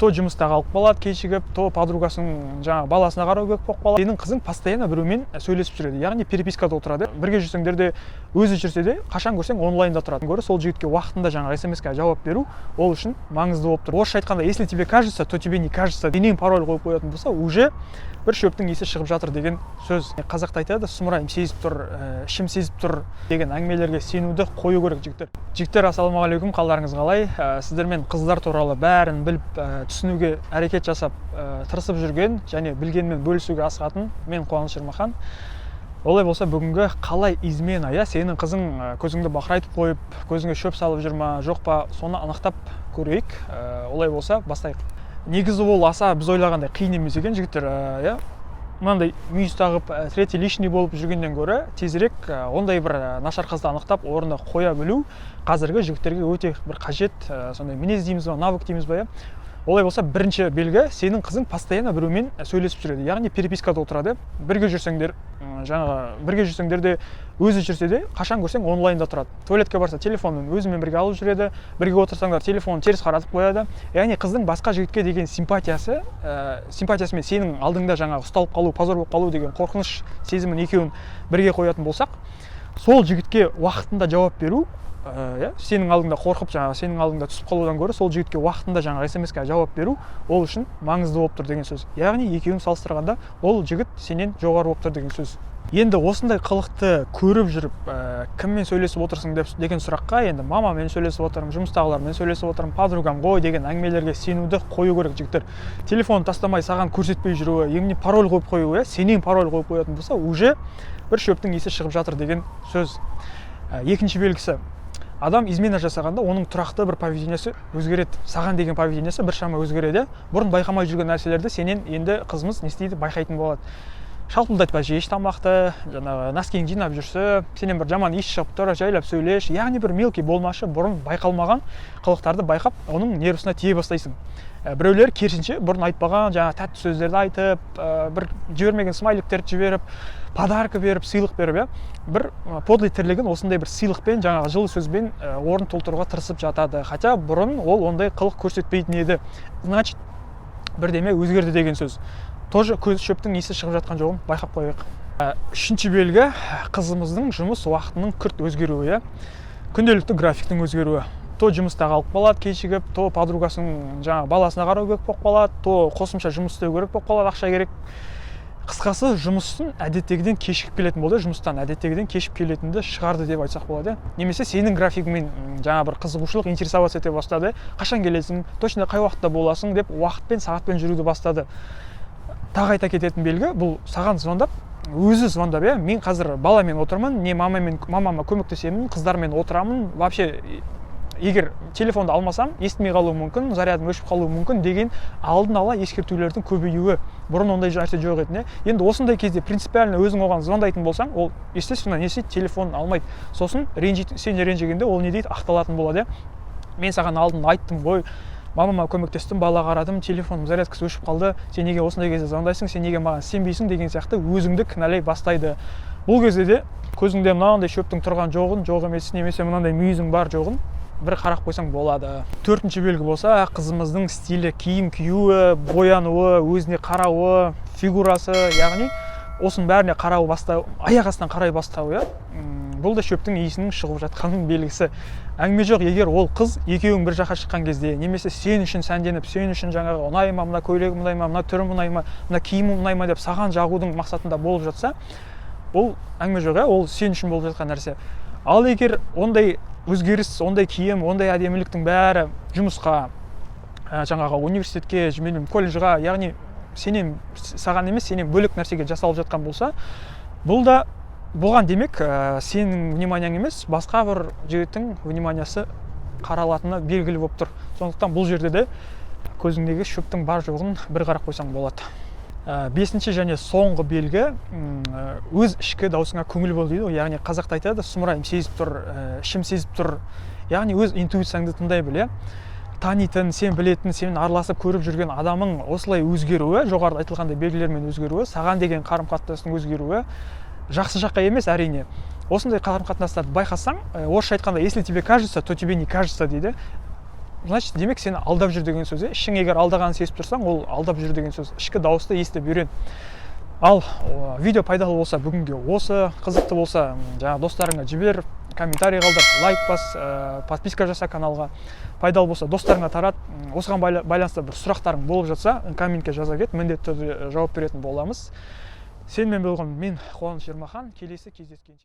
то жұмыста қалып қалады кешігіп, то подругасының жаңағы баласына қарау керек болып қалады. Сенің қызың постоянно біреумен сөйлесіп жүреді, яғни перепискада отырады. Бірге жүрсеңдер де, өзі жүрсе де, қашан көрсең онлайнда тұрады. Көрі сол жігітке уақытында жаңағы смс-ке жауап беру ол үшін маңызды болып тұр. Орысша айтқанда, если тебе кажется, то тебе не кажется деген пароль қойып қоятын болса, уже бір шөптің иісі шығып жатыр деген сөз. Қазақта айтады, сұмырайым сезіп тұр, ішім сезіп тұр деген әңгімелерге сенуді қою керек жігіттер. Жігіттер, ассалаумағалейкум, қалдарыңыз қалай? Сіздермен қыздар туралы бәрін біліп, түсінуге әрекет жасап, тырысып жүрген және білгенмен бөлісуге асығатын мен Қуаныш Ермахан. Олай болса, бүгінгі қалай измена, сенің қызың көзіңді бақырайтып қойып, көзіңе шөп салып жүр ма, жоқ па, соны анықтап көрейік. Олай болса, бастайық. Негізі ол аса біз ойлағандай қиын емес екен жігіттер, мынандай мүйіз тағып, третий лишний болып жүргеннен гөрі тезірек ондай бір нашар қызды анықтап орнына қоя білу қазіргі жігіттерге өте бір қажет, сондай мінез дейміз ба, навык дейміз ба. Олай болса, бірінші белгі, сенің қызың постоянно біреумен сөйлесіп жүреді, яғни перепискада отырады. Бірге жүрсеңдер, бірге жүрсеңдер де, өзі жүрсе де, қашан көрсең онлайнда тұрады. Туалетке барса, телефонын өзімен бірге алып жүреді, бірге отырсаңдар, телефонын теріс қаратып қояды. Яғни қыздың басқа жігітке деген симпатиясымен сенің алдыңда жаңағы ұсталып қалу, позор болып қалу деген қорқыныш сезімін екеуін бірге қоятын болсақ, сол жігітке уақытында жауап беру, сенің алдыңда қорқып, сенің алдыңда түсіп қалудан гөрі сол жігітке уақытында жаңағы смс-ке жауап беру ол үшін маңызды болып тұр деген сөз. Яғни екеуін салыстырғанда ол жігіт сенен жоғары болып тұр деген сөз. Енді осындай қылықты көріп жүріп, кіммен сөйлесіп отырсың деген сұраққа, енді мамамен сөйлесіп отырмын, жұмыстағылармен сөйлесіп отырмын, подругам ғой деген әңгімелерге сенуді қою керек жігіттер. Телефонын тастамай саған көрсетпей жүруі, еңіне пароль қойып қоюы, сенен пароль қойып қоятын болса, уже бір шөптің иісі шығып жатыр деген сөз. Екінші белгісі, адам измена жасағанда оның тұрақты бір поведениесі өзгереді. Саған деген поведениесі біршама өзгереді. Бұрын байқамай жүрген нәрселерді сенен енді қызымыз не істейді, байқайтын болады. Шалпылдатпа жеш тамақты, жаңағы носкиң жинап жүрсе, сенен бір жаман иіс шығып тұр, жайлап сөйлеш, яғни бір мелкий болмашы бұрын байқалмаған қылықтарды байқап, оның нервысына тие бастайсың. Біреулер керісінше бұрын айтпаған жаңа тәтті сөздерді айтып, бір жібермеген смайликтерді жіберіп, подарка беріп, сыйлық беріп, бір подлый тірлігін осындай бір сыйлықпен, жаңағы жылы сөзбен орын толтыруға тырысып жатады. Хотя бұрын ол ондай қылық көрсетпейтін еді. Значит, бірдеме өзгерді деген сөз. Тоже көз шөптің иісі шығып жатқан жоғын байқап қойық. Үшінші белгі, қызымыздың жұмыс уақытының күрт өзгеруі, күнделікті графиктің өзгеруі. То жұмыста қалып қалады кешігіп, то подругасының жаңағы баласына қарау керек болып қалады, то қосымша жұмыс істеу керек болып қалады, ақша керек. Қысқасы, жұмысын әдеттегіден кешігіп келетін болды, жұмыстан әдеттегіден кешіп келетінді шығарды деп айтсақ болады. Немесе сенің графигімен жаңа бір қызығушылық, интересоваться ете бастады. Қашан келесің, точно қай уақытта боласың деп уақытпен, сағатпен жүруді бастады. Тағы айта кететін белгі, бұл саған звондап, өзі звондап, мен қазір баламен отырмын, не мамама көмектесемін, қыздармен отырамын, вообще егер телефонды алмасам, естімей қалуы мүмкін, зарядым өшіп қалуы мүмкін деген алдын ала ескертулердің көбеюі. Бұрын ондай нәрсе жоқ еді. Енді осындай кезде принципиально өзің оған звондайтын болсаң, ол естественно не істейді, телефонын алмайды. Сосын сен ренжігенде ол не дейді, ақталатын болады. Мен саған алдын айттым ғой, мамама көмектестім, бала қарадым, телефоным зарядкасы өшіп қалды, сен неге осындай кезде звондайсың, сен неге маған сенбейсің деген сияқты өзіңді кінәлай бастайды. Бұл кезде де көзіңде мынандай шөптің тұрған жоғын, жоқ емес, немесе мынандай мүйізің бар жоғын бір қарап қойсаң болады. Төртінші белгі болса, қызымыздың стилі, киім киюі, боянуы, өзіне қарауы, фигурасы, яғни осының бәріне қарау бастау, аяқ астынан қарай бастауы, бұл да шөптің иісінің шығып жатқанның белгісі. Әңгіме жоқ, егер ол қыз екеуің бір жаққа шыққан кезде, немесе сен үшін сәнденіп, сен үшін жаңағы ұнай ма, мына көйлегім ұнай ма, мына түрім ұнай ма, мына киімім ұнай ма деп саған жағудың мақсатында болып жатса, ол әңгіме жоқ, ол сен үшін болып жатқан нәрсе. Ал егер ондай өзгеріс, ондай киім, ондай әдеміліктің бәрі жұмысқа, жаңағы университетке, колледжға, яғни саған емес, сенен бөлек нәрсеге жасалып жатқан болса, бұл да бұған демек, сенің вниманияң емес, басқа бір жігіттің вниманиясы қаралатыны белгілі болып тұр. Сондықтан бұл жерде де көзіңдегі шөптің бар жоғын бір қарап қойсаң болады. Бесінші және соңғы белгі, өз ішкі даусыңа көңіл бол дейді. Яғни қазақта айтады, сұмырайым сезіп тұр, ішім сезіп тұр. Яғни өз интуицияңды тыңдай біл. Танитын, сен білетін, сен араласып көріп жүрген адамың осылай өзгеруі, жоғарыда айтылғандай белгілермен өзгеруі, саған деген қарым-қатынастың өзгеруі жақсы жаққа емес, әрине. Осындай қарым-қатынастарды байқасаң, орысша айтқанда, если тебе кажется, то тебе не кажется дейді. значит демек сені алдап жүр деген сөз. Ішің егер алдағанын сезіп тұрсаң, ол алдап жүр деген сөз. Ішкі дауысты естіп үйрен. Ал видео пайдалы болса, бүгінге осы, қызықты болса, жаңа достарыңа жібер, комментарий қалдыр, лайк бас, подписка жаса каналға. Пайдалы болса достарыңа тарат. Осыған байланысты бір сұрақтарың болып жатса, комментке жаза кет, міндетті түрде жауап беретін боламыз. Сенімен болған мен Қуаныш Ермахан. Келесі кездескенше